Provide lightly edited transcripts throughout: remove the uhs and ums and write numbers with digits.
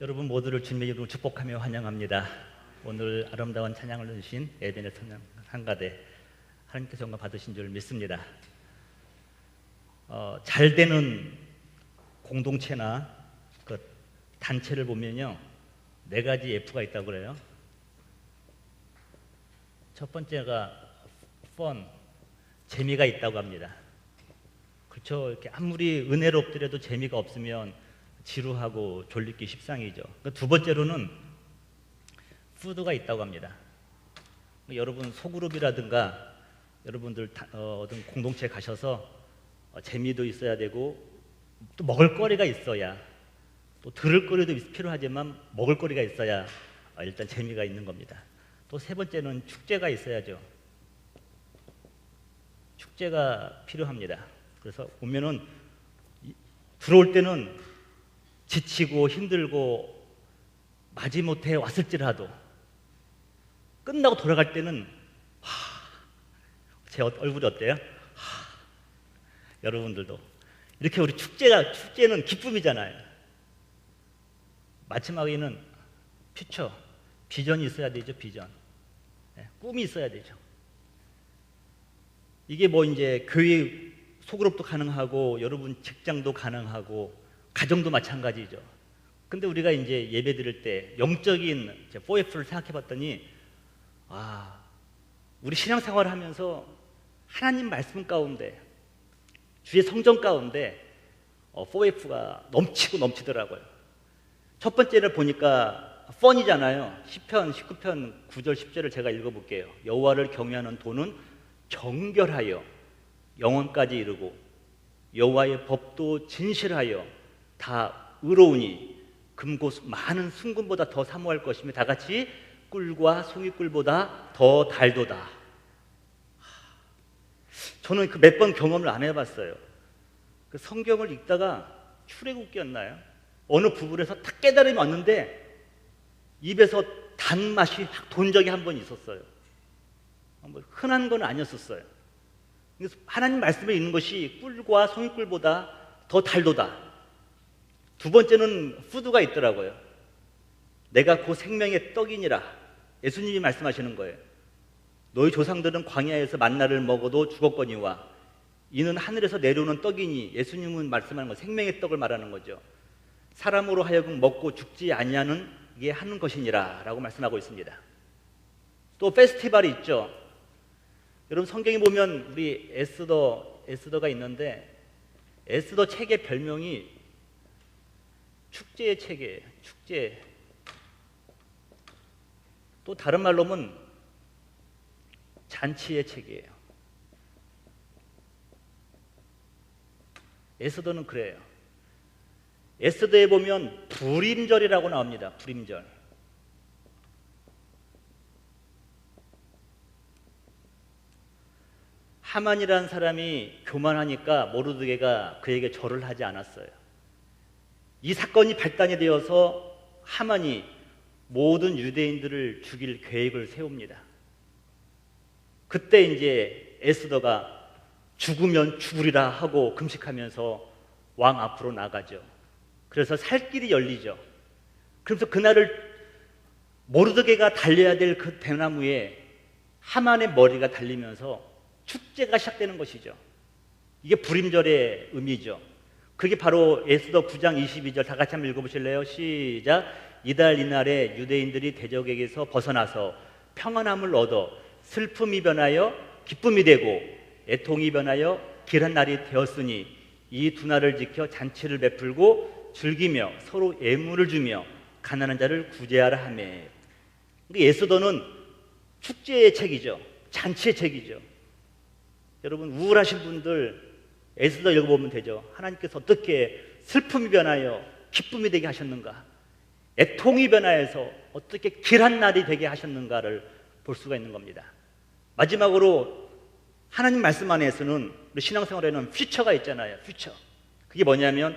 여러분 모두를 주님의 이름으로 축복하며 환영합니다. 오늘 아름다운 찬양을 주신 에덴의 성가대 하나님께서 영광 받으신 줄 믿습니다. 잘 되는 공동체나 그 단체를 보면요, 네 가지 F가 있다고 그래요. 첫 번째가 fun, 재미가 있다고 합니다. 그렇죠. 이렇게 아무리 은혜롭더라도 재미가 없으면 지루하고 졸리기 십상이죠. 두 번째로는 푸드가 있다고 합니다. 여러분 소그룹이라든가 여러분들 어떤 공동체에 가셔서 재미도 있어야 되고 또 먹을거리가 있어야, 또 들을거리도 필요하지만 먹을거리가 있어야 일단 재미가 있는 겁니다. 또 세 번째는 축제가 있어야죠. 축제가 필요합니다. 그래서 보면은 들어올 때는 지치고 힘들고 마지못해 왔을지라도 끝나고 돌아갈 때는 제 얼굴이 어때요? 여러분들도 이렇게 우리 축제는 기쁨이잖아요. 마지막에는 퓨처, 비전이 있어야 되죠. 비전, 꿈이 있어야 되죠. 이게 뭐 이제 교회 소그룹도 가능하고 여러분 직장도 가능하고 가정도 마찬가지죠. 근데 우리가 이제 예배 드릴 때 영적인 4F를 생각해 봤더니 우리 신앙생활을 하면서 하나님 말씀 가운데, 주의 성전 가운데 4F가 넘치고 넘치더라고요. 첫 번째를 보니까 펀이잖아요. 시편 19편 9절 10절을 제가 읽어볼게요. 여호와를 경외하는 도는 정결하여 영원까지 이르고 여호와의 법도 진실하여 다 의로우니 금고 많은 순금보다 더 사모할 것이며 다 같이 꿀과 송이꿀보다 더 달도다. 저는 그 몇 번 경험을 안 해봤어요. 그 성경을 읽다가 출애굽기였나요? 어느 부분에서 딱 깨달음이 왔는데 입에서 단맛이 확 돈 적이 한 번 있었어요. 흔한 건 아니었었어요. 그래서 하나님 말씀에 있는 것이 꿀과 송이꿀보다 더 달도다. 두 번째는 푸드가 있더라고요. 내가 그 생명의 떡이니라. 예수님이 말씀하시는 거예요. 너희 조상들은 광야에서 만나를 먹어도 죽었거니와 이는 하늘에서 내려오는 떡이니, 예수님은 말씀하는 거 생명의 떡을 말하는 거죠. 사람으로 하여금 먹고 죽지 아니하는 게 하는 것이니라 라고 말씀하고 있습니다. 또 페스티벌이 있죠. 여러분 성경에 보면 우리 에스더가 있는데 에스더 책의 별명이 축제의 책이에요. 축제. 또 다른 말로 하면 잔치의 책이에요. 에스더는 그래요. 에스더에 보면 불임절이라고 나옵니다. 불임절. 하만이라는 사람이 교만하니까 모르드게가 그에게 절을 하지 않았어요. 이 사건이 발단이 되어서 하만이 모든 유대인들을 죽일 계획을 세웁니다. 그때 이제 에스더가 죽으면 죽으리라 하고 금식하면서 왕 앞으로 나가죠. 그래서 살 길이 열리죠. 그래서 그날을 모르드게가 달려야 될 그 대나무에 하만의 머리가 달리면서 축제가 시작되는 것이죠. 이게 불임절의 의미죠. 그게 바로 에스더 9장 22절 다 같이 한번 읽어보실래요? 시작. 이달 이날에 유대인들이 대적에게서 벗어나서 평안함을 얻어 슬픔이 변하여 기쁨이 되고 애통이 변하여 길한 날이 되었으니 이 두 날을 지켜 잔치를 베풀고 즐기며 서로 예물을 주며 가난한 자를 구제하라 하매. 에스더는 축제의 책이죠. 잔치의 책이죠. 여러분 우울하신 분들 에스더 읽어보면 되죠. 하나님께서 어떻게 슬픔이 변하여 기쁨이 되게 하셨는가, 애통이 변하여서 어떻게 길한 날이 되게 하셨는가를 볼 수가 있는 겁니다. 마지막으로 하나님 말씀 안에서는 우리 신앙생활에는 퓨처가 있잖아요. 퓨처. 그게 뭐냐면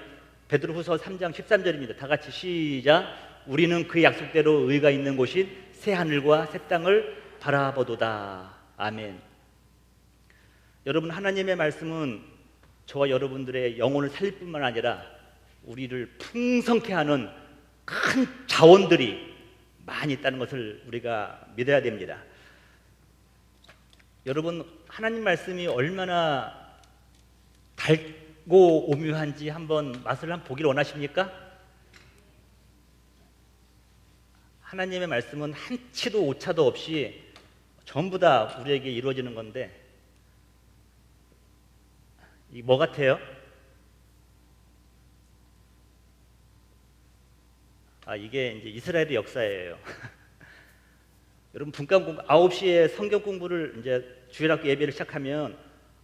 베드로후서 3장 13절입니다. 다 같이 시작. 우리는 그 약속대로 의가 있는 곳인 새 하늘과 새 땅을 바라보도다. 아멘. 여러분 하나님의 말씀은 저와 여러분들의 영혼을 살릴 뿐만 아니라 우리를 풍성케 하는 큰 자원들이 많이 있다는 것을 우리가 믿어야 됩니다. 여러분, 하나님 말씀이 얼마나 달고 오묘한지 한번 맛을 한번 보기를 원하십니까? 하나님의 말씀은 한치도 오차도 없이 전부 다 우리에게 이루어지는 건데, 이 뭐 같아요? 이게 이제 이스라엘의 역사예요. 여러분, 분간 공부 9시에 성경 공부를 이제 주일학교 예배를 시작하면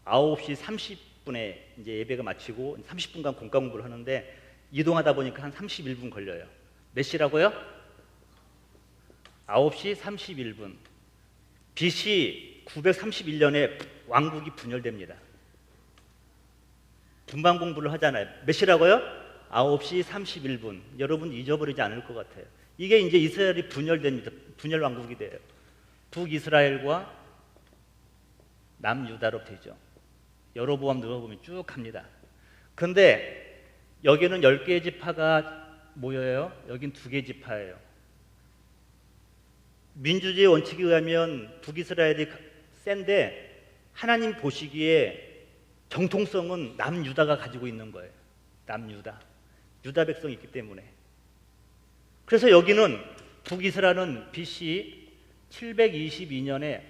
9시 30분에 이제 예배가 마치고 30분간 공간 공부를 하는데, 이동하다 보니까 한 31분 걸려요. 몇 시라고요? 9시 31분. BC 931년에 왕국이 분열됩니다. 분반 공부를 하잖아요. 몇 시라고요? 9시 31분. 여러분 잊어버리지 않을 것 같아요. 이게 이제 이스라엘이 분열됩니다. 분열 왕국이 돼요. 북이스라엘과 남유다로 되죠. 여로보암 누가복음 쭉 갑니다. 그런데 여기는 10개의 지파가 모여요. 여긴 2개의 지파예요. 민주주의 원칙에 의하면 북이스라엘이 센데, 하나님 보시기에 정통성은 남유다가 가지고 있는 거예요. 남유다. 유다 백성이 있기 때문에. 그래서 여기는 북이스라엘은 BC 722년에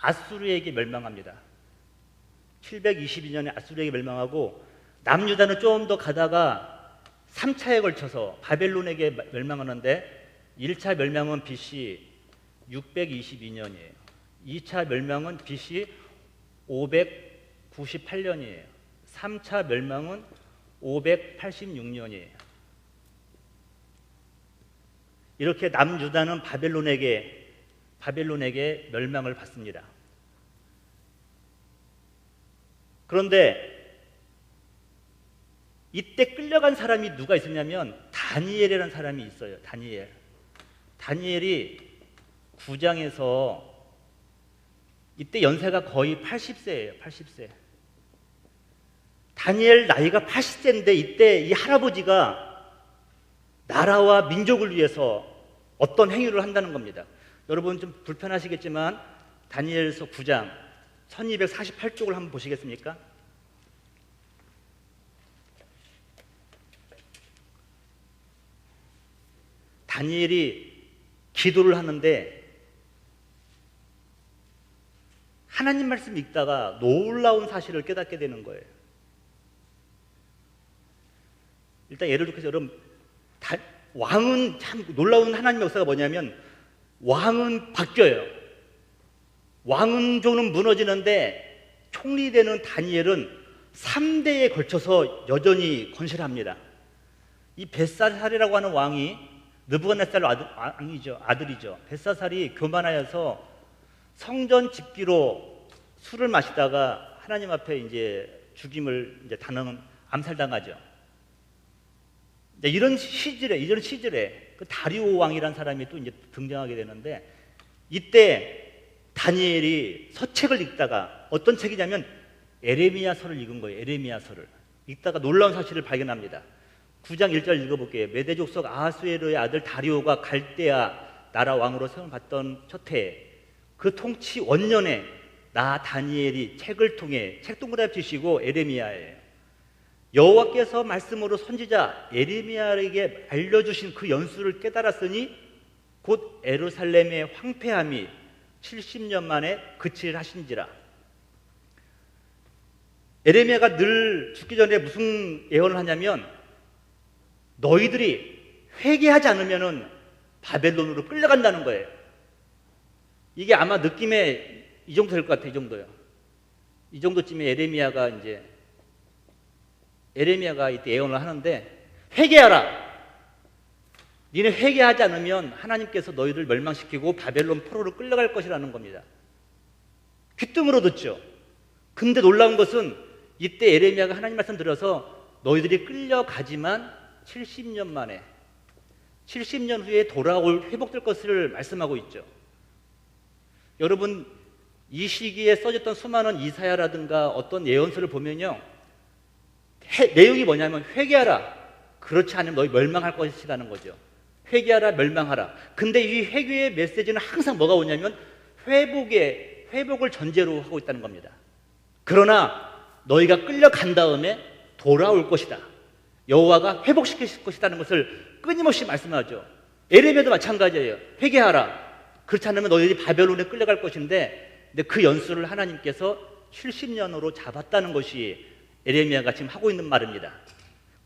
아수르에게 멸망합니다. 722년에 아수르에게 멸망하고, 남유다는 좀 더 가다가 3차에 걸쳐서 바벨론에게 멸망하는데, 1차 멸망은 BC 622년이에요. 2차 멸망은 BC 598년이에요. 3차 멸망은 586년이에요. 이렇게 남유다는 바벨론에게 멸망을 받습니다. 그런데 이때 끌려간 사람이 누가 있었냐면 다니엘이라는 사람이 있어요. 다니엘이 9장에서 이때 연세가 거의 80세예요. 80세. 다니엘 나이가 80세인데 이때 이 할아버지가 나라와 민족을 위해서 어떤 행위를 한다는 겁니다. 여러분 좀 불편하시겠지만 다니엘서 9장 1248쪽을 한번 보시겠습니까? 다니엘이 기도를 하는데 하나님 말씀 읽다가 놀라운 사실을 깨닫게 되는 거예요. 일단 예를 들어서 여러분, 왕은 참 놀라운 하나님 역사가 뭐냐면 왕은 바뀌어요. 왕조는 무너지는데 총리되는 다니엘은 3대에 걸쳐서 여전히 건실합니다. 이 벳사살이라고 하는 왕이 느부갓네살 아들이죠. 벳사살이 교만하여서 성전 집기로 술을 마시다가 하나님 앞에 이제 죽임을 이제 암살당하죠. 이런 시절에 그 다리오 왕이라는 사람이 또 이제 등장하게 되는데, 이때 다니엘이 서책을 읽다가 어떤 책이냐면 에레미야서를 읽은 거예요. 에레미야서를 읽다가 놀라운 사실을 발견합니다. 9장 1절 읽어볼게요. 메대 족속 아하수에로의 아들 다리오가 갈대아 나라 왕으로 세움을 받던 첫 해에 그 통치 원년에 나 다니엘이 책을 통해 책동그라미 치시고 에레미야예요. 여호와께서 말씀으로 선지자 에레미야에게 알려주신 그 연수를 깨달았으니 곧 예루살렘의 황폐함이 70년 만에 그칠 하신지라. 에레미야가 늘 죽기 전에 무슨 예언을 하냐면 너희들이 회개하지 않으면 바벨론으로 끌려간다는 거예요. 이게 아마 느낌에 이 정도 될 것 같아요. 이 정도요. 이 정도쯤에 에레미야가 이때 예언을 하는데, 회개하라. 니네 회개하지 않으면 하나님께서 너희를 멸망시키고 바벨론 포로로 끌려갈 것이라는 겁니다. 귀등으로 듣죠. 근데 놀라운 것은 이때 에레미야가 하나님 말씀 들어서 너희들이 끌려가지만 70년 만에 70년 후에 회복될 것을 말씀하고 있죠. 여러분, 이 시기에 써졌던 수많은 이사야라든가 어떤 예언서를 보면요, 내용이 뭐냐면 회개하라. 그렇지 않으면 너희 멸망할 것이라는 거죠. 회개하라, 멸망하라. 근데 이 회개의 메시지는 항상 뭐가 오냐면 회복을 전제로 하고 있다는 겁니다. 그러나 너희가 끌려간 다음에 돌아올 것이다. 여호와가 회복시킬 것이라는 것을 끊임없이 말씀하죠. 에레미야도 마찬가지예요. 회개하라. 그렇지 않으면 너희들이 바벨론에 끌려갈 것인데, 근데 그 연수를 하나님께서 70년으로 잡았다는 것이 에레미야가 지금 하고 있는 말입니다.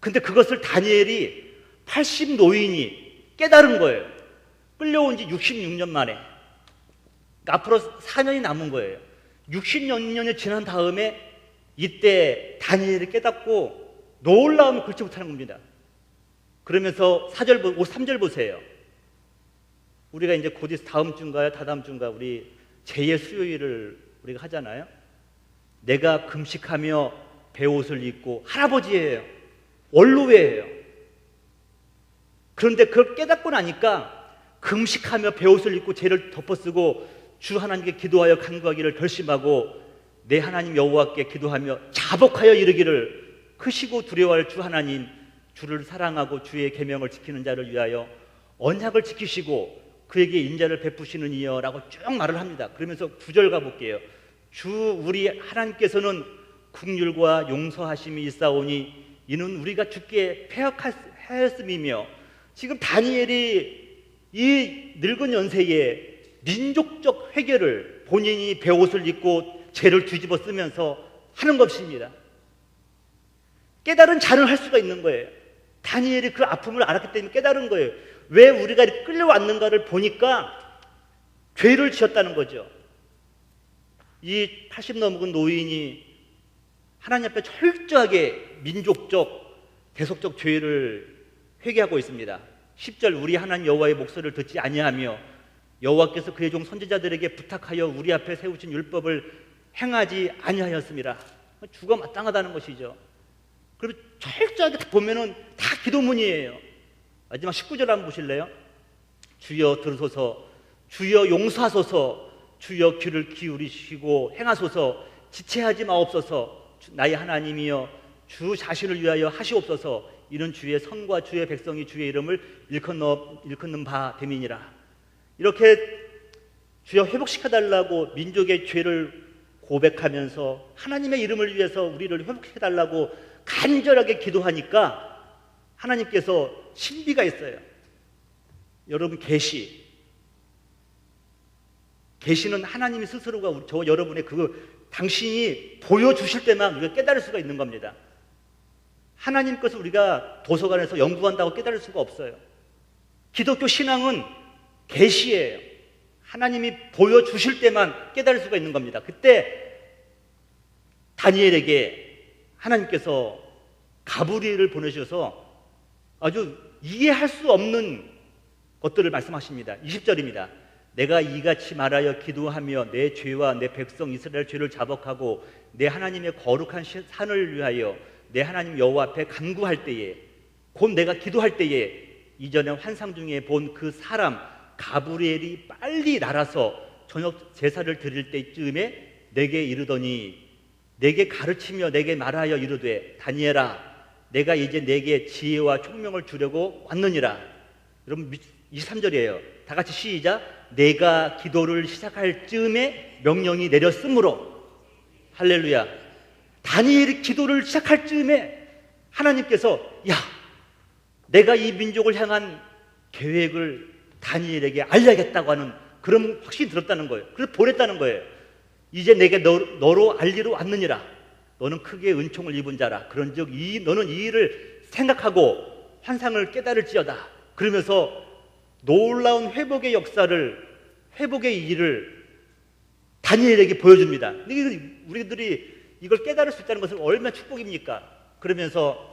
근데 그것을 다니엘이 80 노인이 깨달은 거예요. 끌려온 지 66년 만에. 앞으로 4년이 남은 거예요. 60년이 지난 다음에 이때 다니엘이 깨닫고 놀라움을 그렇지 못하는 겁니다. 그러면서 3절 보세요. 우리가 이제 곧 다음 주인가요? 다다음 주인가 우리 제2의 수요일을 우리가 하잖아요. 내가 금식하며 베옷을 입고, 할아버지예요. 원로회예요. 그런데 그걸 깨닫고 나니까 금식하며 베옷을 입고 죄를 덮어쓰고 주 하나님께 기도하여 간구하기를 결심하고 내 하나님 여호와께 기도하며 자복하여 이르기를, 크시고 두려워할 주 하나님, 주를 사랑하고 주의 계명을 지키는 자를 위하여 언약을 지키시고 그에게 인자를 베푸시는 이여라고 쭉 말을 합니다. 그러면서 9절 가볼게요. 주 우리 하나님께서는 긍휼과 용서하심이 있사오니 이는 우리가 주께 패역하였음이며, 지금 다니엘이 이 늙은 연세에 민족적 회개를 본인이 베옷을 입고 죄를 뒤집어 쓰면서 하는 것입니다. 깨달은 자는 할 수가 있는 거예요. 다니엘이 그 아픔을 알았기 때문에 깨달은 거예요. 왜 우리가 이렇게 끌려왔는가를 보니까 죄를 지었다는 거죠. 이 80 넘은 노인이 하나님 앞에 철저하게 민족적, 대속적 죄를 회개하고 있습니다. 10절, 우리 하나님 여호와의 목소리를 듣지 아니하며 여호와께서 그의 종 선지자들에게 부탁하여 우리 앞에 세우신 율법을 행하지 아니하였습니다. 주가 마땅하다는 것이죠. 그리고 철저하게 보면은 다 기도문이에요. 마지막 19절 한번 보실래요? 주여 들으소서, 주여 용서하소서, 주여 귀를 기울이시고 행하소서, 지체하지 마옵소서, 나의 하나님이여 주 자신을 위하여 하시옵소서. 이는 주의 성과 주의 백성이 주의 이름을 일컫는 바 됨이니라. 이렇게 주여 회복시켜달라고 민족의 죄를 고백하면서 하나님의 이름을 위해서 우리를 회복시켜달라고 간절하게 기도하니까 하나님께서 신비가 있어요. 여러분, 계시는 하나님이 스스로가 저 여러분의 당신이 보여주실 때만 우리가 깨달을 수가 있는 겁니다. 하나님 것을 우리가 도서관에서 연구한다고 깨달을 수가 없어요. 기독교 신앙은 계시예요. 하나님이 보여주실 때만 깨달을 수가 있는 겁니다. 그때 다니엘에게 하나님께서 가브리엘을 보내셔서 아주 이해할 수 없는 것들을 말씀하십니다. 20절입니다. 내가 이같이 말하여 기도하며 내 죄와 내 백성 이스라엘 죄를 자복하고 내 하나님의 거룩한 산을 위하여 내 하나님 여호와 앞에 간구할 때에, 곧 내가 기도할 때에 이전에 환상 중에 본 그 사람 가브리엘이 빨리 날아서 저녁 제사를 드릴 때쯤에 내게 이르더니, 내게 가르치며 내게 말하여 이르되 다니엘아, 내가 이제 내게 지혜와 총명을 주려고 왔느니라. 여러분 23절이에요. 다 같이 시작. 내가 기도를 시작할 즈음에 명령이 내렸으므로. 할렐루야. 다니엘이 기도를 시작할 즈음에 하나님께서 내가 이 민족을 향한 계획을 다니엘에게 알려야겠다고 하는 그런 확신이 들었다는 거예요. 그래서 보냈다는 거예요. 이제 내게 너로 알리러 왔느니라. 너는 크게 은총을 입은 자라. 그런즉 너는 이 일을 생각하고 환상을 깨달을지어다. 그러면서 놀라운 회복의 일을 다니엘에게 보여줍니다. 우리들이 이걸 깨달을 수 있다는 것은 얼마나 축복입니까? 그러면서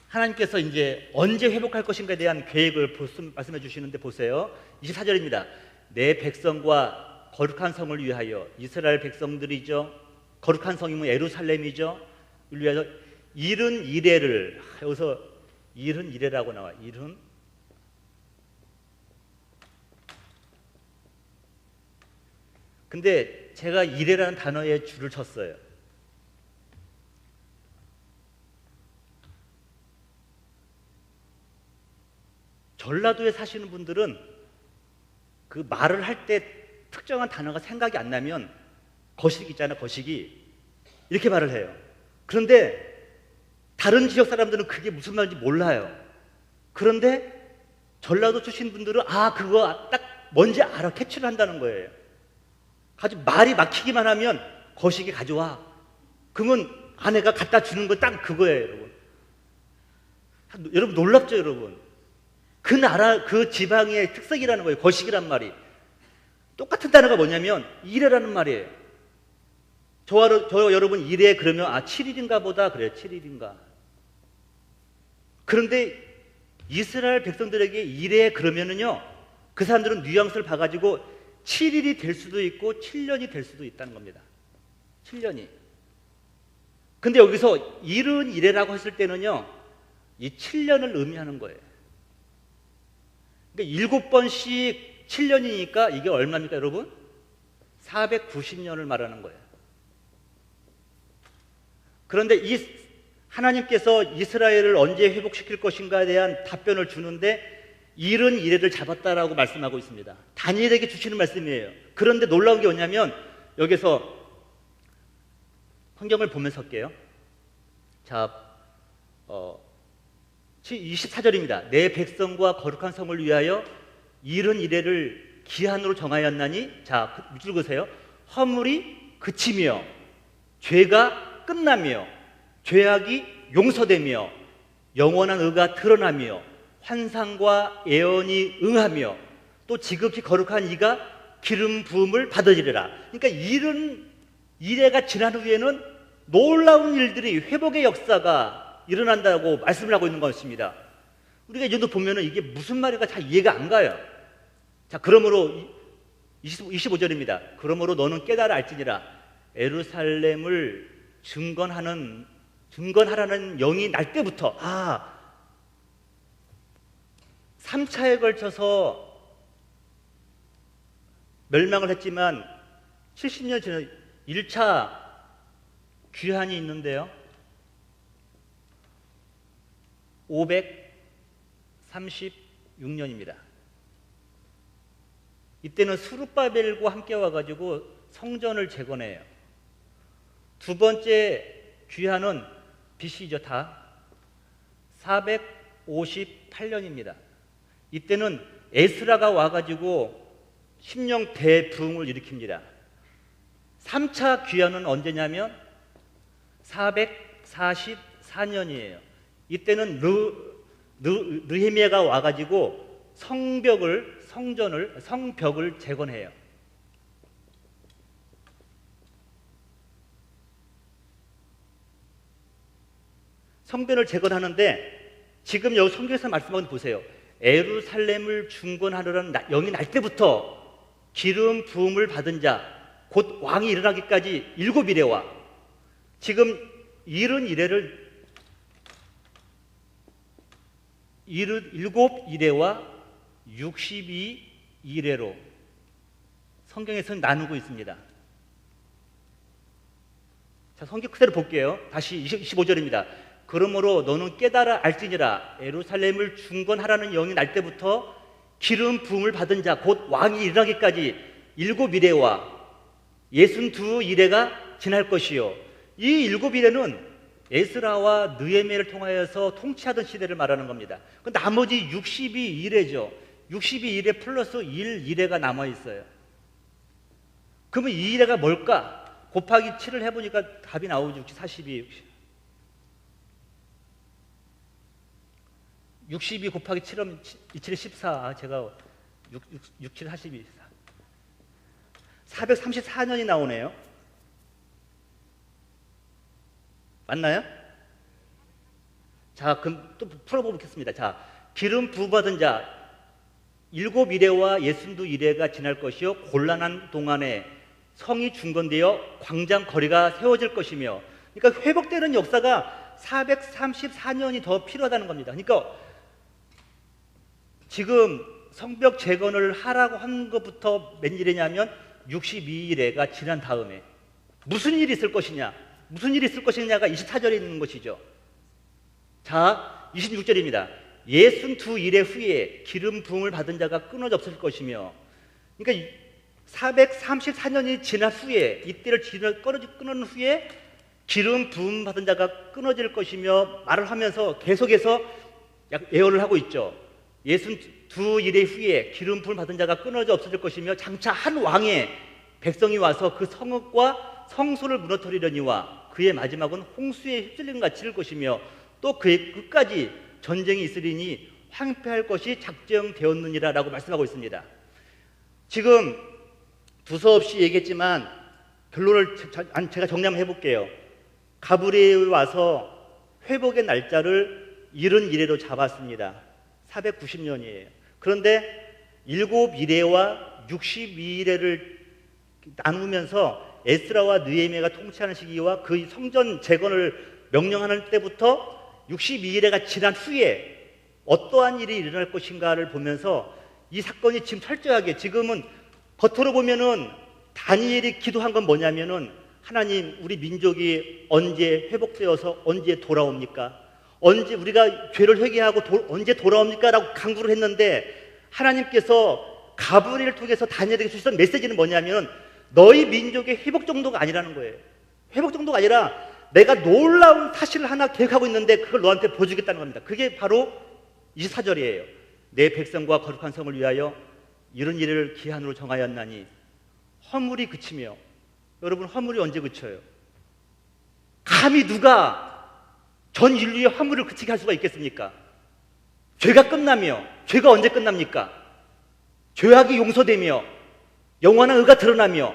하나님께서 이제 언제 회복할 것인가에 대한 계획을 말씀해 주시는데 보세요. 24절입니다. 내 백성과 거룩한 성을 위하여, 이스라엘 백성들이죠. 거룩한 성이면 예루살렘이죠. 위하여 일은 이레를, 여기서 일은 이레라고 나와. 일은 근데 제가 이레라는 단어에 줄을 쳤어요. 전라도에 사시는 분들은 그 말을 할 때 특정한 단어가 생각이 안 나면 거시기 있잖아요. 거시기. 이렇게 말을 해요. 그런데 다른 지역 사람들은 그게 무슨 말인지 몰라요. 그런데 전라도 출신 분들은 그거 딱 뭔지 알아. 캐치를 한다는 거예요. 아주 말이 막히기만 하면 거시기 가져와. 그러면 아내가 갖다 주는 거 딱 그거예요, 여러분. 여러분 놀랍죠, 여러분? 그 나라, 그 지방의 특색이라는 거예요. 거시기란 말이. 똑같은 단어가 뭐냐면 이래라는 말이에요. 저 여러분 이래 그러면 7일인가 보다 그래요. 7일인가. 그런데 이스라엘 백성들에게 이래 그러면은요, 그 사람들은 뉘앙스를 봐가지고 7일이 될 수도 있고 7년이 될 수도 있다는 겁니다. 7년이. 근데 여기서 일은 이래라고 했을 때는요, 이 7년을 의미하는 거예요. 그러니까 7번씩 7년이니까 이게 얼마입니까, 여러분? 490년을 말하는 거예요. 그런데 이 하나님께서 이스라엘을 언제 회복시킬 것인가에 대한 답변을 주는데 일은 이래를 잡았다라고 말씀하고 있습니다. 다니엘에게 주시는 말씀이에요. 그런데 놀라운 게 뭐냐면 여기서 성경을 보면서 할게요. 자, 24절입니다. 내 백성과 거룩한 성을 위하여 일은 이래를 기한으로 정하였나니, 자, 밑줄 그으세요. 허물이 그치며 죄가 끝나며 죄악이 용서되며 영원한 의가 드러나며 환상과 예언이 응하며 또 지극히 거룩한 이가 기름 부음을 받으리라. 그러니까 일은 이래가 지난 후에는 놀라운 일들이, 회복의 역사가 일어난다고 말씀을 하고 있는 것입니다. 우리가 이 정도 보면은 이게 무슨 말인가 잘 이해가 안 가요. 자, 그러므로 25절입니다. 그러므로 너는 깨달아 알지니라. 예루살렘을 증건하라는 영이 날 때부터 3차에 걸쳐서 멸망을 했지만 70년 전에 1차 귀환이 있는데요. 536년입니다. 이때는 스룹바벨과 함께 와가지고 성전을 재건해요. 두 번째 귀환은 BC죠, 다 458년입니다. 이때는 에스라가 와가지고 심령 대부흥을 일으킵니다. 3차 귀환은 언제냐면 444년이에요. 이때는 느헤미야가 와가지고 성벽을 재건해요. 성벽을 재건하는데 지금 여기 성경에서 말씀하는 보세요. 예루살렘을 중건하려는 영이 날 때부터 기름 부음을 받은 자, 곧 왕이 일어나기까지 7이레와, 지금 7이레를 7이레와 62이레로 성경에서는 나누고 있습니다. 자, 성경 그대로 볼게요. 다시 25절입니다. 그러므로 너는 깨달아 알지니라. 예루살렘을 중건하라는 영이 날 때부터 기름 부음을 받은 자, 곧 왕이 일어나기까지 7이레와 62이레가 지날 것이요. 이 7이레는 에스라와 느헤미야를 통하여서 통치하던 시대를 말하는 겁니다. 그 나머지 62이레죠. 62이레 플러스 1이레가 남아있어요. 그러면 이 2이레가 뭘까? 곱하기 7을 해보니까 답이 나오죠. 62 곱하기 7하면 27에 14. 제가 67, 42. 434년이 나오네요. 맞나요? 자, 그럼 또 풀어보겠습니다. 자, 기름 부받은 자 7이레와 62이레가 지날 것이요. 곤란한 동안에 성이 중건되어 광장 거리가 세워질 것이며, 그러니까 회복되는 역사가 434년이 더 필요하다는 겁니다. 그러니까 지금 성벽 재건을 하라고 한 것부터 몇 일이냐면 62일에가 지난 다음에 무슨 일이 있을 것이냐, 무슨 일이 있을 것이냐가 24절에 있는 것이죠. 자, 26절입니다. 예순두 일의 후에 기름 부음을 받은 자가 끊어져 없을 것이며, 그러니까 434년이 지난 후에, 이때를 끊어진 후에 기름 부음 받은 자가 끊어질 것이며 말을 하면서 계속해서 예언을 하고 있죠. 예순두 일의 후에 기름 부음을 받은 자가 끊어져 없어질 것이며 장차 한 왕의 백성이 와서 그 성읍과 성소를 무너뜨리려니와 그의 마지막은 홍수에 휩쓸린 같이 일 것이며 또 그의 끝까지 전쟁이 있으리니 황폐할 것이 작정되었느니라 라고 말씀하고 있습니다. 지금 두서없이 얘기했지만 결론을 제가 정리 한번 해볼게요. 가브리엘이 와서 회복의 날짜를 71회로 잡았습니다. 490년이에요. 그런데 7일회와 62일회를 나누면서 에스라와 느헤미야가 통치하는 시기와 그 성전 재건을 명령하는 때부터 62일회가 지난 후에 어떠한 일이 일어날 것인가를 보면서 이 사건이 지금 철저하게, 지금은 겉으로 보면은 다니엘이 기도한 건 뭐냐면은 하나님, 우리 민족이 언제 회복되어서 언제 돌아옵니까? 언제 우리가 죄를 회개하고 언제 돌아옵니까? 라고 간구를 했는데 하나님께서 가브리엘을 통해서 다니엘에게 주셨던 메시지는 뭐냐면 너희 민족의 회복 정도가 아니라는 거예요. 회복 정도가 아니라 내가 놀라운 사실을 하나 계획하고 있는데 그걸 너한테 보여주겠다는 겁니다. 그게 바로 24절이에요. 내 백성과 거룩한 성을 위하여 이런 일을 기한으로 정하였나니 허물이 그치며, 여러분 허물이 언제 그쳐요? 감히 누가 전 인류의 허물을 그치게 할 수가 있겠습니까? 죄가 끝나며, 죄가 언제 끝납니까? 죄악이 용서되며 영원한 의가 드러나며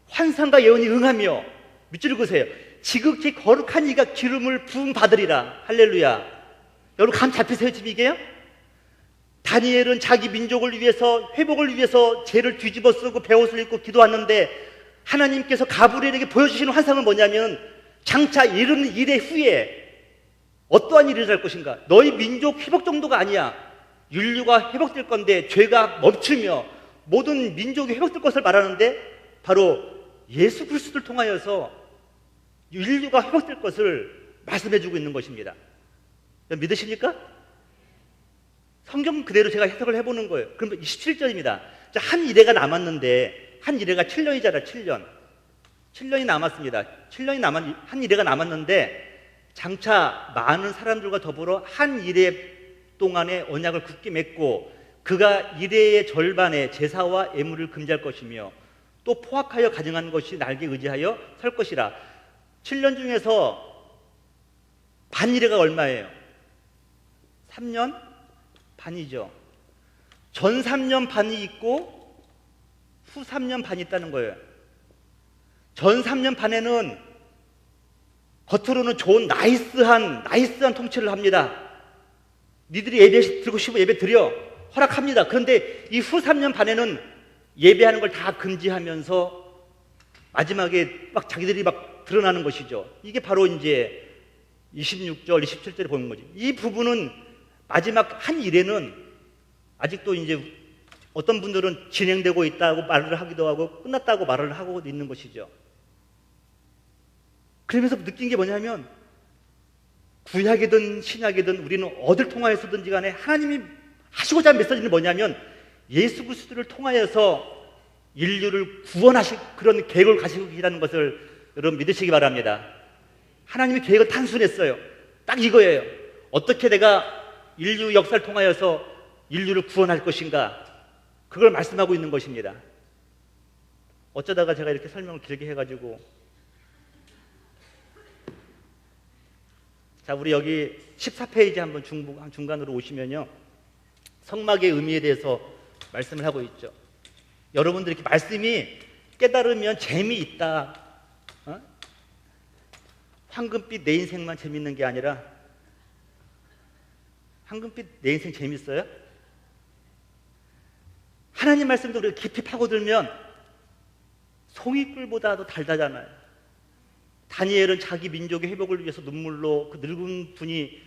환상과 예언이 응하며, 밑줄을 그으세요. 지극히 거룩한 이가 기름을 부음 받으리라. 할렐루야. 여러분 감 잡히세요? 지금 이게요? 다니엘은 자기 민족을 위해서, 회복을 위해서 죄를 뒤집어 쓰고 베옷을 입고 기도하는데 하나님께서 가브리엘에게 보여주시는 환상은 뭐냐면 장차 이른 일의 후에 어떠한 일이 일어날 것인가? 너희 민족 회복 정도가 아니야. 인류가 회복될 건데 죄가 멈추며 모든 민족이 회복될 것을 말하는데 바로 예수 그리스도를 통하여서 인류가 회복될 것을 말씀해주고 있는 것입니다. 믿으십니까? 성경 그대로 제가 해석을 해보는 거예요. 그럼 27절입니다. 한 일회가 남았는데, 한 일회가 7년이잖아. 7년이 남았습니다. 한 일회가 남았는데 장차 많은 사람들과 더불어 한 일회 동안의 언약을 굳게 맺고 그가 일회의 절반의 제사와 예물을 금지할 것이며 또 포악하여 가증한 것이 날개 의지하여 설 것이라. 7년 중에서 반 일회가 얼마예요? 3년 반이죠. 전 3년 반이 있고 후 3년 반이 있다는 거예요. 전 3년 반에는 겉으로는 좋은 나이스한 통치를 합니다. 니들이 예배 드리고 싶으면 예배 드려 허락합니다. 그런데 이 후 3년 반에는 예배하는 걸 다 금지하면서 마지막에 막 자기들이 막 드러나는 것이죠. 이게 바로 이제 26절, 27절에 보는 거지. 이 부분은 마지막 한 일에는 아직도 이제 어떤 분들은 진행되고 있다고 말을 하기도 하고 끝났다고 말을 하고 있는 것이죠. 그러면서 느낀 게 뭐냐면 구약이든 신약이든 우리는 어딜 통하여서든지 간에 하나님이 하시고자 하는 메시지는 뭐냐면 예수 그리스도를 통하여서 인류를 구원하실 그런 계획을 가지고 계시다는 것을 여러분 믿으시기 바랍니다. 하나님의 계획은 단순했어요. 딱 이거예요. 어떻게 내가 인류 역사를 통하여서 인류를 구원할 것인가, 그걸 말씀하고 있는 것입니다. 어쩌다가 제가 이렇게 설명을 길게 해가지고, 자, 우리 여기 14페이지 한번 중간으로 오시면요, 성막의 의미에 대해서 말씀을 하고 있죠. 여러분들 이렇게 말씀이 깨달으면 재미있다, 황금빛 내 인생만 재밌는 게 아니라, 황금빛 내 인생 재밌어요? 하나님 말씀도 우리가 깊이 파고들면 송이꿀보다도 달다잖아요. 다니엘은 자기 민족의 회복을 위해서 눈물로 그 늙은 분이,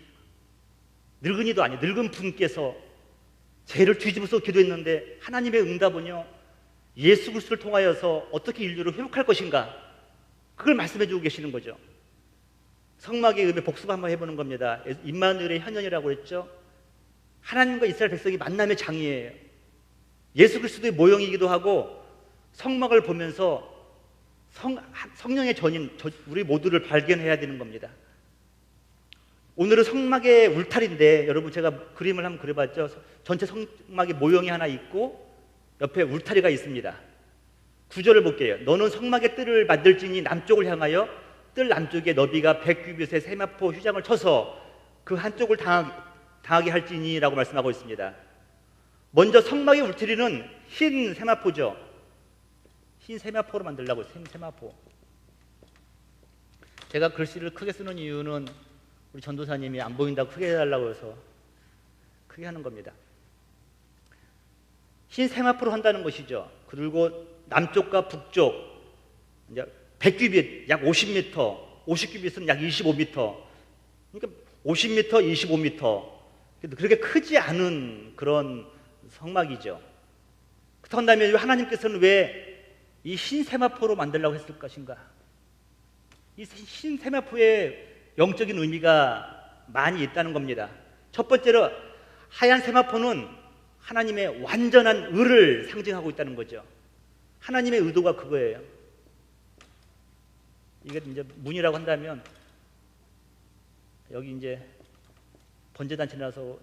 늙은이도 아니에요, 늙은 분께서 죄를 뒤집어서 기도했는데 하나님의 응답은요, 예수 그리스도를 통하여서 어떻게 인류를 회복할 것인가, 그걸 말씀해 주고 계시는 거죠. 성막의 의미 복습 한번 해보는 겁니다. 임마누엘의 현현이라고 했죠. 하나님과 이스라엘 백성이 만남의 장이에요. 예수 그리스도의 모형이기도 하고 성막을 보면서 성령의 전인 우리 모두를 발견해야 되는 겁니다. 오늘은 성막의 울타리인데 여러분 제가 그림을 한번 그려봤죠. 전체 성막의 모형이 하나 있고 옆에 울타리가 있습니다. 구절을 볼게요. 너는 성막의 뜰을 만들지니 남쪽을 향하여 뜰 남쪽에 너비가 100규빗의 세마포 휘장을 쳐서 그 한쪽을 당하게 할지니라고 말씀하고 있습니다. 먼저 성막의 울타리는 흰 세마포죠. 흰 세마포로 만들려고 흰 세마포. 제가 글씨를 크게 쓰는 이유는 우리 전도사님이 안 보인다고 크게 해달라고 해서 크게 하는 겁니다. 흰 세마포로 한다는 것이죠. 그리고 남쪽과 북쪽 이제 100규빗 약 50m, 50규빗은 약 25m. 그러니까 50m, 25m. 그렇게 크지 않은 그런 성막이죠. 그렇다면 하나님께서는 왜 이 흰 세마포로 만들려고 했을 것인가? 이 흰 세마포의 영적인 의미가 많이 있다는 겁니다. 첫 번째로 하얀 세마포는 하나님의 완전한 의를 상징하고 있다는 거죠. 하나님의 의도가 그거예요. 이게 이제 문이라고 한다면 여기 이제 번제단 지나서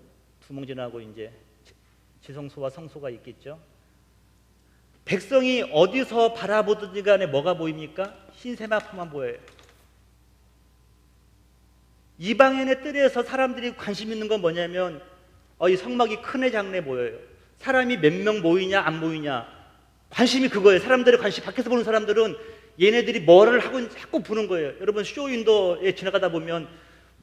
두몽 지나고 이제 지성소와 성소가 있겠죠. 백성이 어디서 바라보든지 간에 뭐가 보입니까? 흰 세마포만 보여요. 이방인의 뜰에서 사람들이 관심 있는 건 뭐냐면 이 성막이 크네 작네 보여요. 사람이 몇 명 모이냐 안 모이냐 관심이 그거예요. 사람들의 관심, 밖에서 보는 사람들은 얘네들이 뭐를 하고 있는지 자꾸 보는 거예요. 여러분 쇼윈도에 지나가다 보면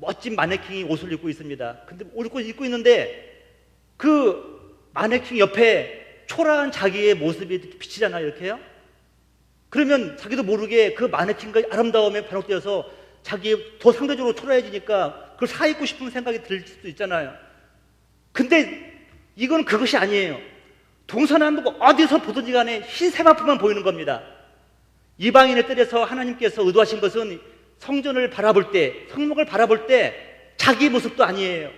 멋진 마네킹이 옷을 입고 있습니다. 근데 옷을 입고 있는데 그 마네킹 옆에 초라한 자기의 모습이 비치잖아요. 이렇게요. 그러면 자기도 모르게 그 마네킹과 아름다움에 반혹되어서 자기 더 상대적으로 초라해지니까 그걸 사입고 싶은 생각이 들 수도 있잖아요. 근데 이건 그것이 아니에요. 동서남북 어디서 보든지 간에 흰 세마포만 보이는 겁니다. 이방인의 뜰에서 하나님께서 의도하신 것은 성전을 바라볼 때, 성막을 바라볼 때 자기 모습도 아니에요.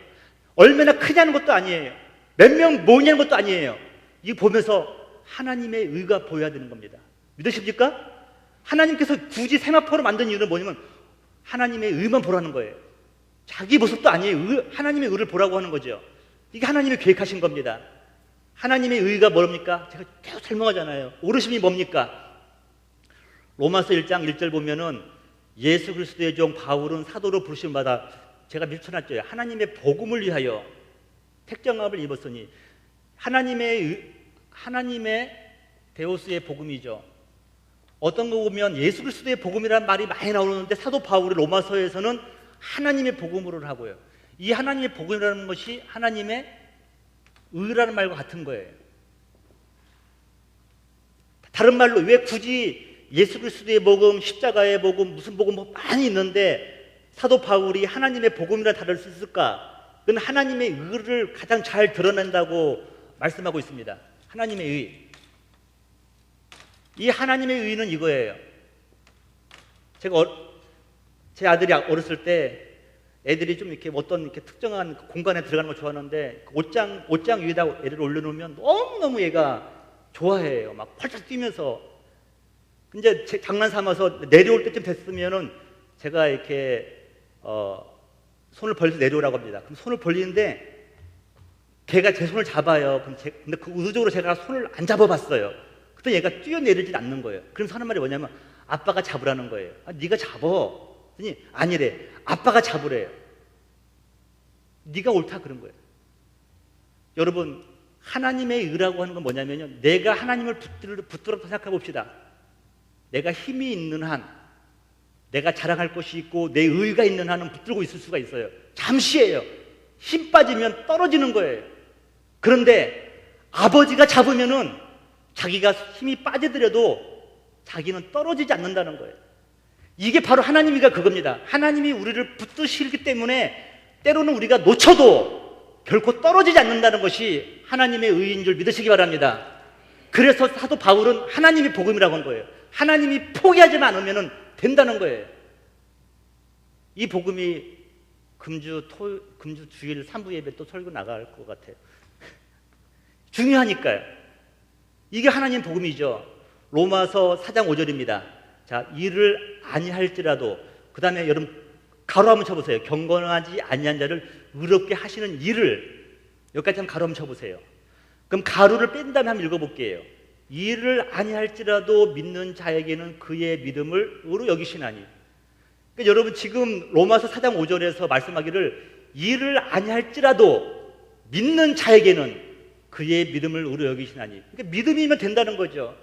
얼마나 크냐는 것도 아니에요. 몇 명 모이냐는 것도 아니에요. 이 보면서 하나님의 의가 보여야 되는 겁니다. 믿으십니까? 하나님께서 굳이 세마포로 만든 이유는 뭐냐면 하나님의 의만 보라는 거예요. 자기 모습도 아니에요. 하나님의 의를 보라고 하는 거죠. 이게 하나님이 계획하신 겁니다. 하나님의 의가 뭡니까? 제가 계속 설명하잖아요. 오르심이 뭡니까? 로마서 1장 1절 보면은 예수 그리스도의 종 바울은 사도로 부르심을 받아 제가 밀쳐놨죠. 하나님의 복음을 위하여 택정함을 입었으니 하나님의 데오스의 복음이죠. 어떤 거 보면 예수 그리스도의 복음이라는 말이 많이 나오는데 사도 바울이 로마서에서는 하나님의 복음으로 하고요. 이 하나님의 복음이라는 것이 하나님의 의라는 말과 같은 거예요. 다른 말로 왜 굳이 예수 그리스도의 복음, 십자가의 복음, 무슨 복음 많이 있는데 사도 바울이 하나님의 복음이라 단어를 썼을까? 그건 하나님의 의를 가장 잘 드러낸다고 말씀하고 있습니다. 하나님의 의. 이 하나님의 의는 이거예요. 제 아들이 어렸을 때 애들이 좀 이렇게 어떤 이렇게 특정한 공간에 들어가는 걸 좋아하는데 옷장 위에다 애를 올려놓으면 너무너무 얘가 좋아해요. 막 활짝 뛰면서. 이제 장난 삼아서 내려올 때쯤 됐으면은 제가 이렇게 손을 벌려서 내려오라고 합니다. 그럼 손을 벌리는데 걔가 제 손을 잡아요. 근데 그 의도적으로 제가 손을 안 잡아봤어요. 그때 얘가 뛰어내리질 않는 거예요. 그러면서 하는 말이 뭐냐면 아빠가 잡으라는 거예요. 네가 잡어. 아니래. 아빠가 잡으래요. 네가 옳다 그런 거예요. 여러분 하나님의 의라고 하는 건 뭐냐면요. 내가 하나님을 붙들었다 생각해 봅시다. 내가 힘이 있는 한, 내가 자랑할 것이 있고 내 의가 있는 한은 붙들고 있을 수가 있어요. 잠시예요. 힘 빠지면 떨어지는 거예요. 그런데 아버지가 잡으면은 자기가 힘이 빠지더라도 자기는 떨어지지 않는다는 거예요. 이게 바로 하나님이가 그겁니다. 하나님이 우리를 붙드시기 때문에 때로는 우리가 놓쳐도 결코 떨어지지 않는다는 것이 하나님의 의인 줄 믿으시기 바랍니다. 그래서 사도 바울은 하나님이 복음이라고 한 거예요. 하나님이 포기하지만 않으면 된다는 거예요. 이 복음이 금주 주일 3부 예배 또 설교 나갈 것 같아요. 중요하니까요. 이게 하나님 복음이죠. 로마서 4장 5절입니다. 자, 일을 아니할지라도, 그 다음에 여러분 가로 한번 쳐보세요. 경건하지 아니한 자를 의롭게 하시는 일을, 여기까지 한번 가로 한번 쳐보세요. 그럼 가로를 뺀 다음에 한번 읽어볼게요. 일을 아니할지라도 믿는 자에게는 그의 믿음을 의로 여기시나니. 그러니까 여러분 지금 로마서 4장 5절에서 말씀하기를 일을 아니할지라도 믿는 자에게는 그의 믿음을 의로 여기시나니. 그러니까 믿음이면 된다는 거죠.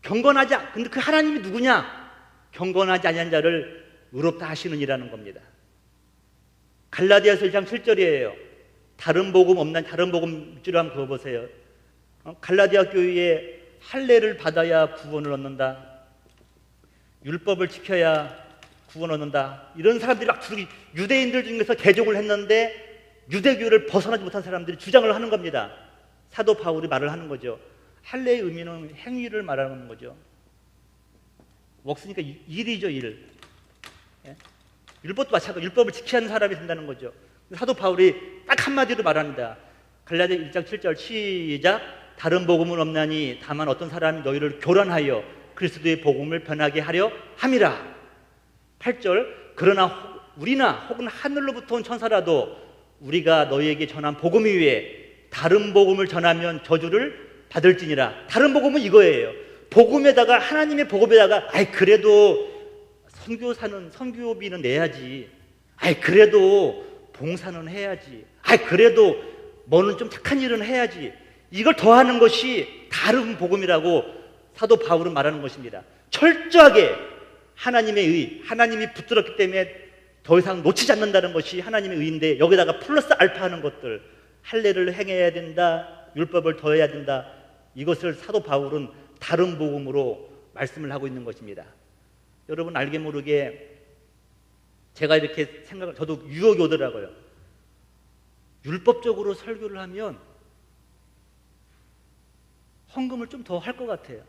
근데 그 하나님이 누구냐? 경건하지 아니한 자를 의롭다 하시는 이라는 겁니다. 갈라디아서 1장 7절이에요. 다른 복음 없나? 다른 복음 밑줄을 한번 그어보세요. 갈라디아 교회에 할례를 받아야 구원을 얻는다. 율법을 지켜야 구원 얻는다. 이런 사람들이 막 유대인들 중에서 개종을 했는데 유대교를 벗어나지 못한 사람들이 주장을 하는 겁니다. 사도 바울이 말을 하는 거죠. 할례의 의미는 행위를 말하는 거죠. 웍스니까 일이죠, 일. 예? 율법도 마찬가지로 율법을 지켜야 하는 사람이 된다는 거죠. 사도 바울이 딱 한마디로 말합니다. 갈라디아 1장 7절 시작. 다른 복음은 없나니 다만 어떤 사람이 너희를 교란하여 그리스도의 복음을 변하게 하려 함이라. 8절. 그러나 우리나 혹은 하늘로부터 온 천사라도 우리가 너희에게 전한 복음 이외에 다른 복음을 전하면 저주를 받을지니라. 다른 복음은 이거예요. 복음에다가, 하나님의 복음에다가 그래도 선교비는 내야지. 그래도 봉사는 해야지. 그래도 뭐는 좀 착한 일은 해야지. 이걸 더하는 것이 다른 복음이라고 사도 바울은 말하는 것입니다. 철저하게 하나님의 의, 하나님이 붙들었기 때문에 더 이상 놓치지 않는다는 것이 하나님의 의인데, 여기다가 플러스 알파 하는 것들, 할례를 행해야 된다, 율법을 더해야 된다, 이것을 사도 바울은 다른 복음으로 말씀을 하고 있는 것입니다. 여러분 알게 모르게 제가 이렇게 저도 유혹이 오더라고요. 율법적으로 설교를 하면 헌금을 좀 더 할 것 같아요.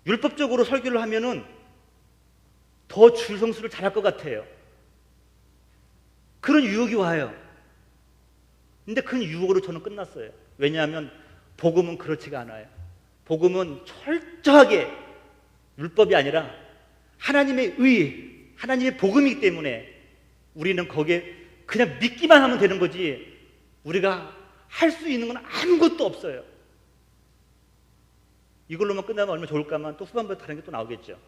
율법적으로 설교를 하면은 더 줄성수를 잘할 것 같아요. 그런 유혹이 와요. 근데 그 유혹으로 저는 끝났어요. 왜냐하면 복음은 그렇지가 않아요. 복음은 철저하게 율법이 아니라 하나님의 의, 하나님의 복음이기 때문에 우리는 거기에 그냥 믿기만 하면 되는 거지, 우리가 할 수 있는 건 아무것도 없어요. 이걸로만 끝나면 얼마나 좋을까만 또 후반부에 다른 게 또 나오겠죠.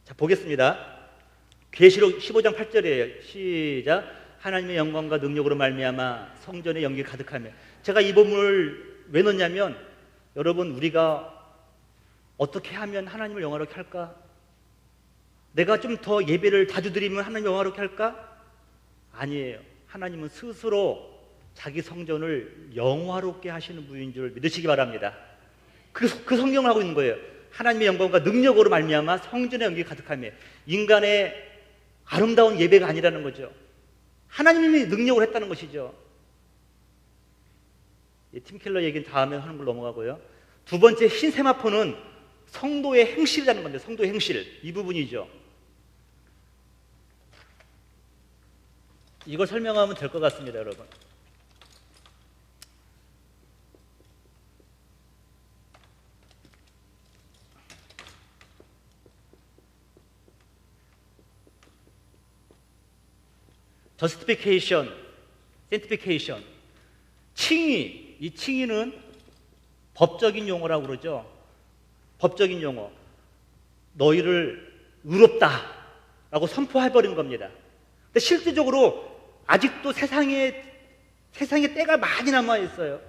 자, 보겠습니다. 계시록 15장 8절이에요. 시작. 하나님의 영광과 능력으로 말미암아 성전의 연기 가득하며. 제가 이 본문을 왜 넣냐면, 여러분 우리가 어떻게 하면 하나님을 영화롭게 할까? 내가 좀 더 예배를 자주 드리면 하나님 영화롭게 할까? 아니에요. 하나님은 스스로 자기 성전을 영화롭게 하시는 분인 줄 믿으시기 바랍니다. 그 성경을 하고 있는 거예요. 하나님의 영광과 능력으로 말미암아 성전의 연기 가득하며. 인간의 아름다운 예배가 아니라는 거죠. 하나님이 능력을 했다는 것이죠. 팀 켈러 얘기는 다음에 하는 걸 넘어가고요. 두 번째 신세마포는 성도의 행실이라는 건데, 성도의 행실, 이 부분이죠. 이걸 설명하면 될 것 같습니다, 여러분. justification, sanctification. 칭의, 이 칭의는 법적인 용어라고 그러죠. 법적인 용어. 너희를 의롭다라고 선포해버린 겁니다. 근데 실질적으로 아직도 세상에 때가 많이 남아있어요.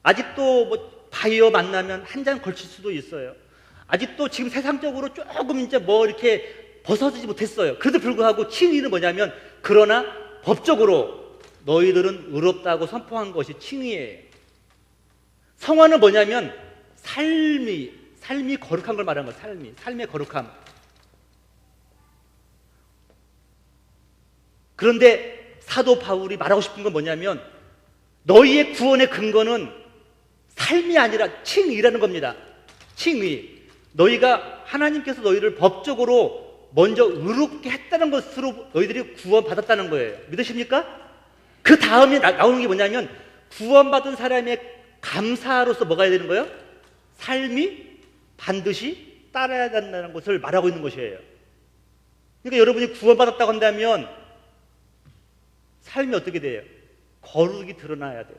아직도 뭐 바이어 만나면 한 잔 걸칠 수도 있어요. 아직도 지금 세상적으로 조금 이제 뭐 이렇게 벗어지지 못했어요. 그래도 불구하고 칭의는 뭐냐면, 그러나 법적으로 너희들은 의롭다고 선포한 것이 칭의예요. 성화는 뭐냐면 삶이 거룩한 걸 말하는 거예요. 삶의 거룩함. 그런데 사도 바울이 말하고 싶은 건 뭐냐면, 너희의 구원의 근거는 삶이 아니라 칭의라는 겁니다. 칭의. 너희가, 하나님께서 너희를 법적으로 먼저 의롭게 했다는 것으로 너희들이 구원받았다는 거예요. 믿으십니까? 그 다음에 나오는 게 뭐냐면 구원받은 사람의 감사로서 뭐가 해야 되는 거예요? 삶이 반드시 따라야 된다는 것을 말하고 있는 것이에요. 그러니까 여러분이 구원받았다고 한다면 삶이 어떻게 돼요? 거룩이 드러나야 돼요.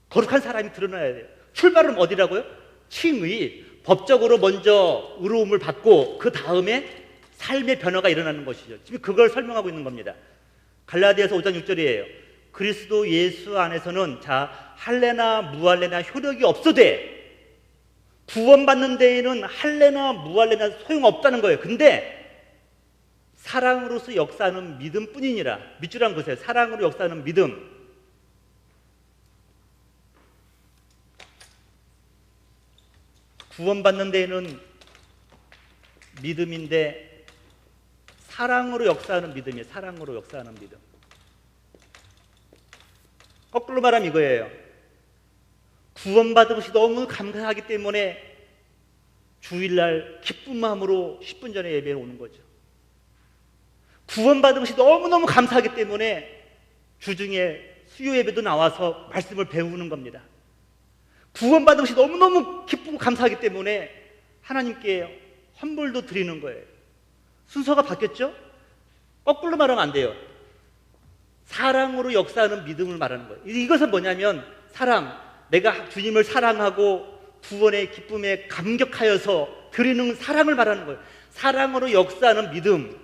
거룩한 사람이 드러나야 돼요. 출발은 어디라고요? 칭의. 법적으로 먼저 의로움을 받고 그 다음에 삶의 변화가 일어나는 것이죠. 지금 그걸 설명하고 있는 겁니다. 갈라디아서 5장 6절이에요. 그리스도 예수 안에서는 할례나 무할례나 효력이 없어되 구원받는 데에는 할례나 무할례나 소용없다는 거예요. 근데 사랑으로서 역사하는 믿음뿐이니라. 밑줄한 것이에요. 사랑으로 역사하는 믿음. 구원받는 데에는 믿음인데 사랑으로 역사하는 믿음이에요. 사랑으로 역사하는 믿음. 거꾸로 말하면 이거예요. 구원받은 것이 너무 감사하기 때문에 주일날 기쁜 마음으로 10분 전에 예배에 오는 거죠. 구원받은 것이 너무너무 감사하기 때문에 주중에 수요 예배도 나와서 말씀을 배우는 겁니다. 구원받은 것이 너무너무 기쁘고 감사하기 때문에 하나님께 헌물도 드리는 거예요. 순서가 바뀌었죠? 거꾸로 말하면 안 돼요. 사랑으로 역사하는 믿음을 말하는 거예요. 이것은 뭐냐면 사랑, 내가 주님을 사랑하고 구원의 기쁨에 감격하여서 드리는 사랑을 말하는 거예요. 사랑으로 역사하는 믿음.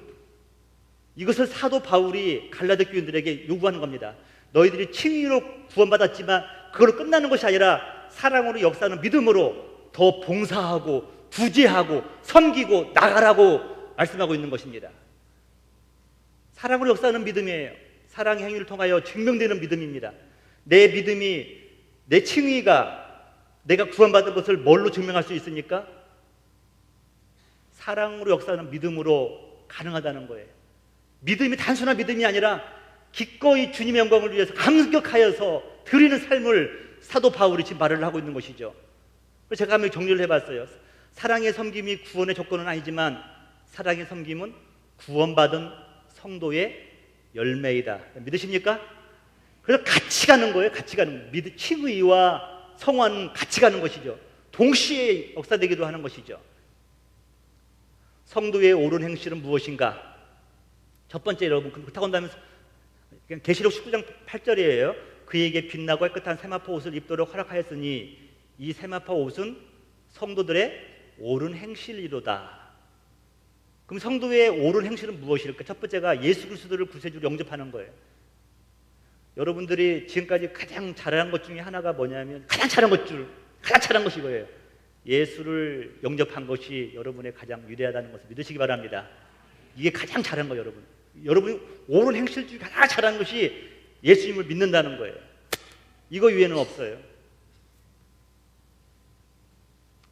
이것을 사도 바울이 갈라디아 교인들에게 요구하는 겁니다. 너희들이 칭의로 구원받았지만 그걸로 끝나는 것이 아니라 사랑으로 역사하는 믿음으로 더 봉사하고 구제하고 섬기고 나가라고 말씀하고 있는 것입니다. 사랑으로 역사하는 믿음이에요. 사랑의 행위를 통하여 증명되는 믿음입니다. 내 믿음이, 내 칭의가 내가 구원받은 것을 뭘로 증명할 수 있습니까? 사랑으로 역사하는 믿음으로 가능하다는 거예요. 믿음이 단순한 믿음이 아니라 기꺼이 주님의 영광을 위해서 감격하여서 드리는 삶을 사도 바울이 지금 말을 하고 있는 것이죠. 그래서 제가 한번 정리를 해봤어요. 사랑의 섬김이 구원의 조건은 아니지만 사랑의 섬김은 구원받은 성도의 열매이다. 믿으십니까? 그래서 같이 가는 거예요. 같이 가는 거예요. 칭의와 성화는 같이 가는 것이죠. 동시에 역사되기도 하는 것이죠. 성도의 옳은 행실은 무엇인가? 첫 번째, 여러분, 그렇다고 한다면 계시록 19장 8절이에요. 그에게 빛나고 깨끗한 세마포 옷을 입도록 허락하였으니 이 세마포 옷은 성도들의 옳은 행실이로다. 그럼 성도의 옳은 행실은 무엇일까? 첫 번째가 예수 그리스도를 구세주로 영접하는 거예요. 여러분들이 지금까지 가장 잘한 것 중에 하나가 뭐냐면 가장 잘한 것이 이거예요. 예수를 영접한 것이 여러분의 가장 위대하다는 것을 믿으시기 바랍니다. 이게 가장 잘한 거예요, 여러분. 여러분이 옳은 행실 중에 가장 잘한 것이 예수님을 믿는다는 거예요. 이거 외에는 없어요.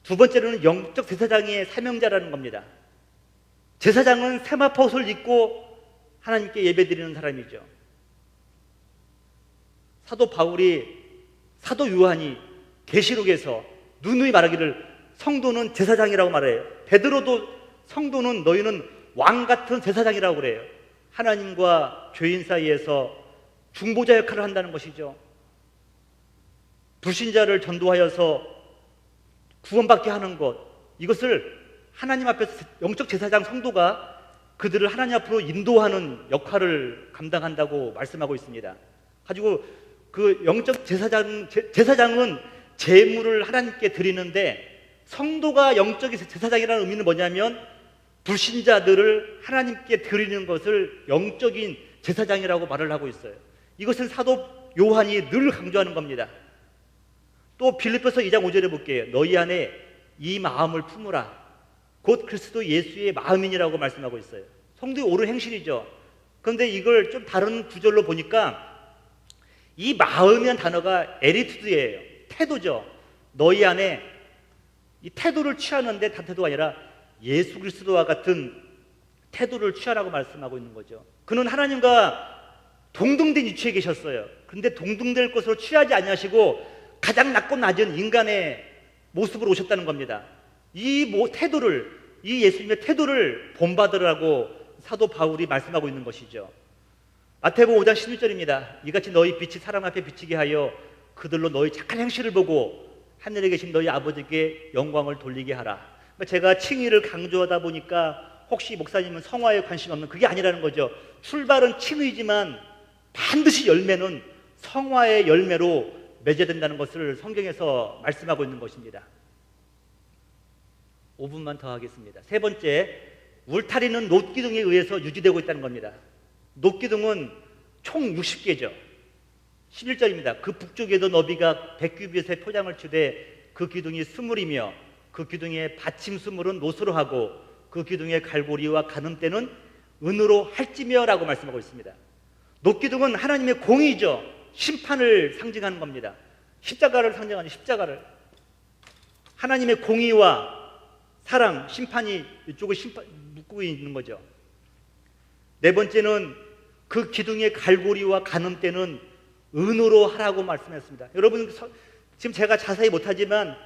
두 번째로는 영적 제사장의 사명자라는 겁니다. 제사장은 세마포 옷을 입고 하나님께 예배드리는 사람이죠. 사도 바울이, 사도 요한이 계시록에서 누누이 말하기를 성도는 제사장이라고 말해요. 베드로도 성도는 너희는 왕 같은 제사장이라고 그래요. 하나님과 죄인 사이에서 중보자 역할을 한다는 것이죠. 불신자를 전도하여서 구원받게 하는 것, 이것을 하나님 앞에서 영적 제사장 성도가 그들을 하나님 앞으로 인도하는 역할을 감당한다고 말씀하고 있습니다. 가지고 그 영적 제사장은 제물을 하나님께 드리는데 성도가 영적 제사장이라는 의미는 뭐냐면 불신자들을 하나님께 드리는 것을 영적인 제사장이라고 말을 하고 있어요. 이것은 사도 요한이 늘 강조하는 겁니다. 또 빌립보서 2장 5절에 볼게요. 너희 안에 이 마음을 품으라. 곧 그리스도 예수의 마음이니라고 말씀하고 있어요. 성도의 옳은 행실이죠. 그런데 이걸 좀 다른 구절로 보니까 이 마음이라는 단어가 에리투드예요. 태도죠. 너희 안에 이 태도를 취하는데 단 태도가 아니라 예수 그리스도와 같은 태도를 취하라고 말씀하고 있는 거죠. 그는 하나님과 동등된 위치에 계셨어요. 그런데 동등될 것으로 취하지 아니하시고 가장 낮고 낮은 인간의 모습으로 오셨다는 겁니다. 이 태도를, 이 예수님의 태도를 본받으라고 사도 바울이 말씀하고 있는 것이죠. 마태복음 5장 16절입니다. 이같이 너희 빛이 사람 앞에 비치게 하여 그들로 너희 착한 행실을 보고 하늘에 계신 너희 아버지께 영광을 돌리게 하라. 제가 칭의를 강조하다 보니까 혹시 목사님은 성화에 관심 없는, 그게 아니라는 거죠. 출발은 칭의지만 반드시 열매는 성화의 열매로 맺어야 된다는 것을 성경에서 말씀하고 있는 것입니다. 5분만 더 하겠습니다. 세 번째, 울타리는 놋기둥에 의해서 유지되고 있다는 겁니다. 놋기둥은 총 60개죠. 11절입니다. 그 북쪽에도 너비가 100규빗의 표장을 치되 그 기둥이 스물이며 그 기둥의 받침 스물은 놋으로 하고 그 기둥의 갈고리와 가늠대는 은으로 할지며 라고 말씀하고 있습니다. 놋기둥은 하나님의 공의죠. 심판을 상징하는 겁니다. 십자가를 상징하는 십자가를, 하나님의 공의와 사랑, 심판이 이쪽을 묶고 있는 거죠. 네 번째는 그 기둥의 갈고리와 가늠대는 은으로 하라고 말씀했습니다. 여러분, 지금 제가 자세히 못하지만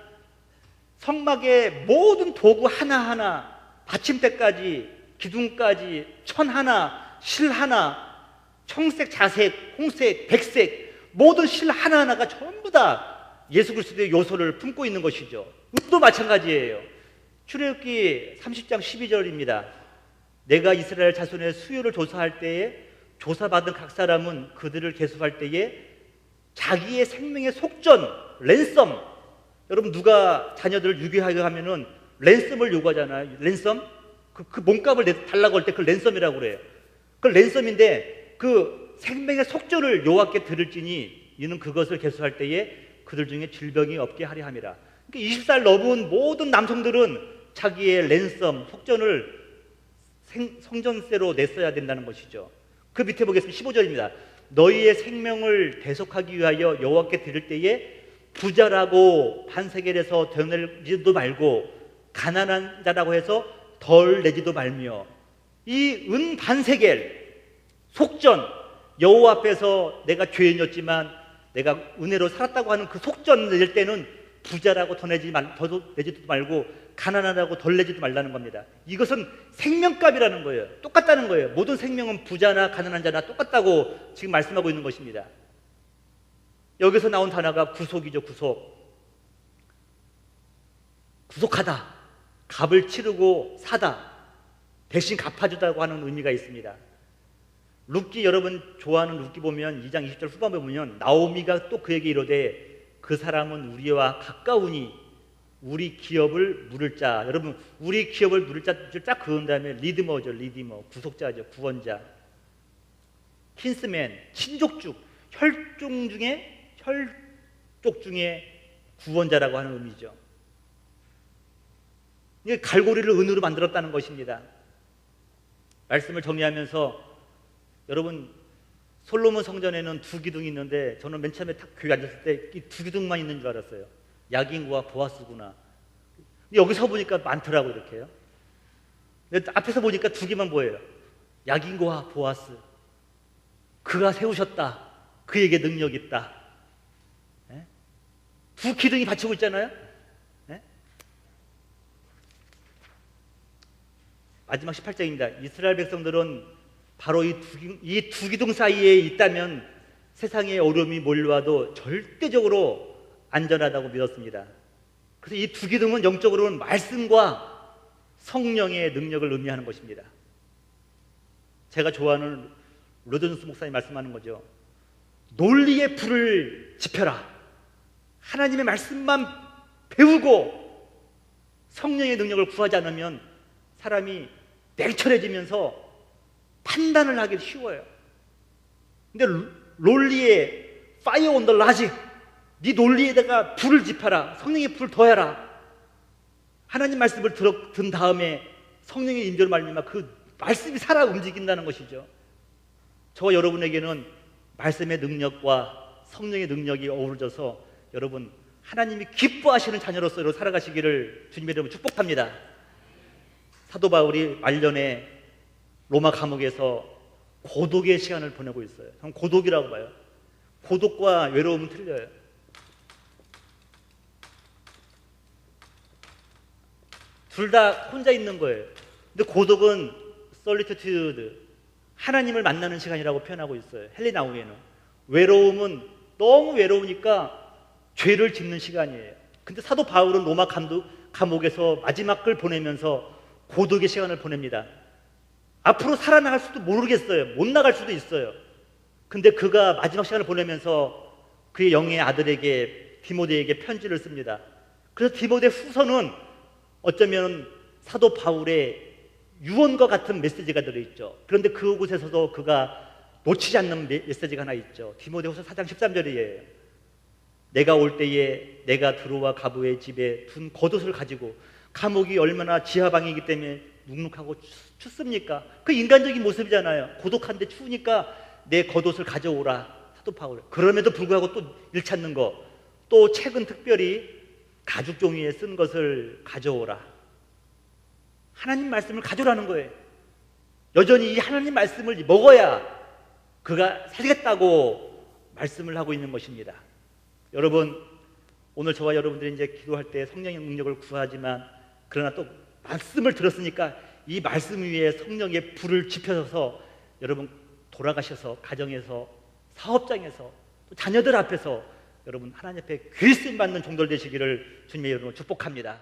성막의 모든 도구 하나하나, 받침대까지, 기둥까지, 천 하나, 실 하나, 청색, 자색, 홍색, 백색, 모든 실 하나하나가 전부 다 예수 그리스도의 요소를 품고 있는 것이죠. 은도 마찬가지예요. 출애굽기 30장 12절입니다. 내가 이스라엘 자손의 수요를 조사할 때에 조사받은 각 사람은 그들을 계수할 때에 자기의 생명의 속전, 랜섬. 여러분, 누가 자녀들을 유기하게 하면은 랜섬을 요구하잖아요. 랜섬? 그 몸값을 달라고 할 때 그 랜섬이라고 그래요. 그 랜섬인데 그 생명의 속전을 여호와께 드릴지니 이는 그것을 계수할 때에 그들 중에 질병이 없게 하려 함이라. 그러니까 20살 넘은 모든 남성들은 자기의 랜섬, 속전을 성전세로 냈어야 된다는 것이죠. 그 밑에 보겠습니다. 15절입니다. 너희의 생명을 대속하기 위하여 여호와께 드릴 때에 부자라고 반세겔에서 더 내지도 말고 가난한 자라고 해서 덜 내지도 말며, 이 은 반세겔 속전, 여호와 앞에서 내가 죄인이었지만 내가 은혜로 살았다고 하는 그 속전 낼 때는 부자라고 더 내지도 말고 가난하다고 덜 내지도 말라는 겁니다. 이것은 생명값이라는 거예요. 똑같다는 거예요. 모든 생명은 부자나 가난한 자나 똑같다고 지금 말씀하고 있는 것입니다. 여기서 나온 단어가 구속이죠. 구속하다, 값을 치르고 사다, 대신 갚아주다고 하는 의미가 있습니다. 룻기, 여러분 좋아하는 룻기 보면 2장 20절 후반부에 보면 나오미가 또 그에게 이르되 그 사람은 우리와 가까우니 우리 기업을 물을 자. 여러분, 우리 기업을 물을 자를 딱 그은 다음에 리드머죠. 리디머, 구속자죠. 구원자. 킨스맨, 친족중, 혈족 중에 구원자라고 하는 의미죠. 이게 갈고리를 은으로 만들었다는 것입니다. 말씀을 정리하면서 여러분, 솔로몬 성전에는 두 기둥이 있는데 저는 맨 처음에 딱 교회 앉았을 때 이 두 기둥만 있는 줄 알았어요. 야긴과 보아스구나. 여기서 보니까 많더라고, 이렇게요. 앞에서 보니까 두 개만 보여요. 야긴과 보아스. 그가 세우셨다. 그에게 능력 있다. 네? 두 기둥이 받치고 있잖아요. 네? 마지막 18장입니다. 이스라엘 백성들은 바로 이 두 기둥 사이에 있다면 세상의 어려움이 몰려와도 절대적으로 안전하다고 믿었습니다. 그래서 이 두 기둥은 영적으로는 말씀과 성령의 능력을 의미하는 것입니다. 제가 좋아하는 로전스 목사님 말씀하는 거죠. 논리의 불을 지펴라. 하나님의 말씀만 배우고 성령의 능력을 구하지 않으면 사람이 냉철해지면서 판단을 하기 쉬워요. 근데 논리에 파이어 온 더 라지, 네 논리에다가 불을 지펴라. 성령의 불을 더해라. 하나님 말씀을 든 다음에 성령의 임재로 말미암아 그 말씀이 살아 움직인다는 것이죠. 저와 여러분에게는 말씀의 능력과 성령의 능력이 어우러져서 여러분, 하나님이 기뻐하시는 자녀로서 살아가시기를 주님의 이름으로 축복합니다. 사도 바울이 말년에 로마 감옥에서 고독의 시간을 보내고 있어요. 저는 고독이라고 봐요. 고독과 외로움은 틀려요. 둘 다 혼자 있는 거예요. 근데 고독은 solitude, 하나님을 만나는 시간이라고 표현하고 있어요. 헬리나우에는. 외로움은 너무 외로우니까 죄를 짓는 시간이에요. 근데 사도 바울은 로마 감옥에서 마지막 걸 보내면서 고독의 시간을 보냅니다. 앞으로 살아나갈 수도 모르겠어요. 못 나갈 수도 있어요. 근데 그가 마지막 시간을 보내면서 그의 영의 아들에게 디모데에게 편지를 씁니다. 그래서 디모데 후서는 어쩌면 사도 바울의 유언과 같은 메시지가 들어있죠. 그런데 그곳에서도 그가 놓치지 않는 메시지가 하나 있죠. 디모데후서 4장 13절이에요. 내가 올 때에 내가 드로와 가부의 집에 둔 겉옷을 가지고, 감옥이 얼마나 지하방이기 때문에 눅눅하고 춥습니까? 그 인간적인 모습이잖아요. 고독한데 추우니까 내 겉옷을 가져오라. 사도 바울. 그럼에도 불구하고 또 일 찾는 거, 또 책은 특별히 가죽 종이에 쓴 것을 가져오라. 하나님 말씀을 가져오라는 거예요. 여전히 이 하나님 말씀을 먹어야 그가 살겠다고 말씀을 하고 있는 것입니다. 여러분, 오늘 저와 여러분들이 이제 기도할 때 성령의 능력을 구하지만, 그러나 또 말씀을 들었으니까 이 말씀 위에 성령의 불을 지펴서 여러분 돌아가셔서 가정에서, 사업장에서, 또 자녀들 앞에서 여러분 하나님 앞에 귀 쓰임 받는 종들 되시기를 주님의 이름으로 축복합니다.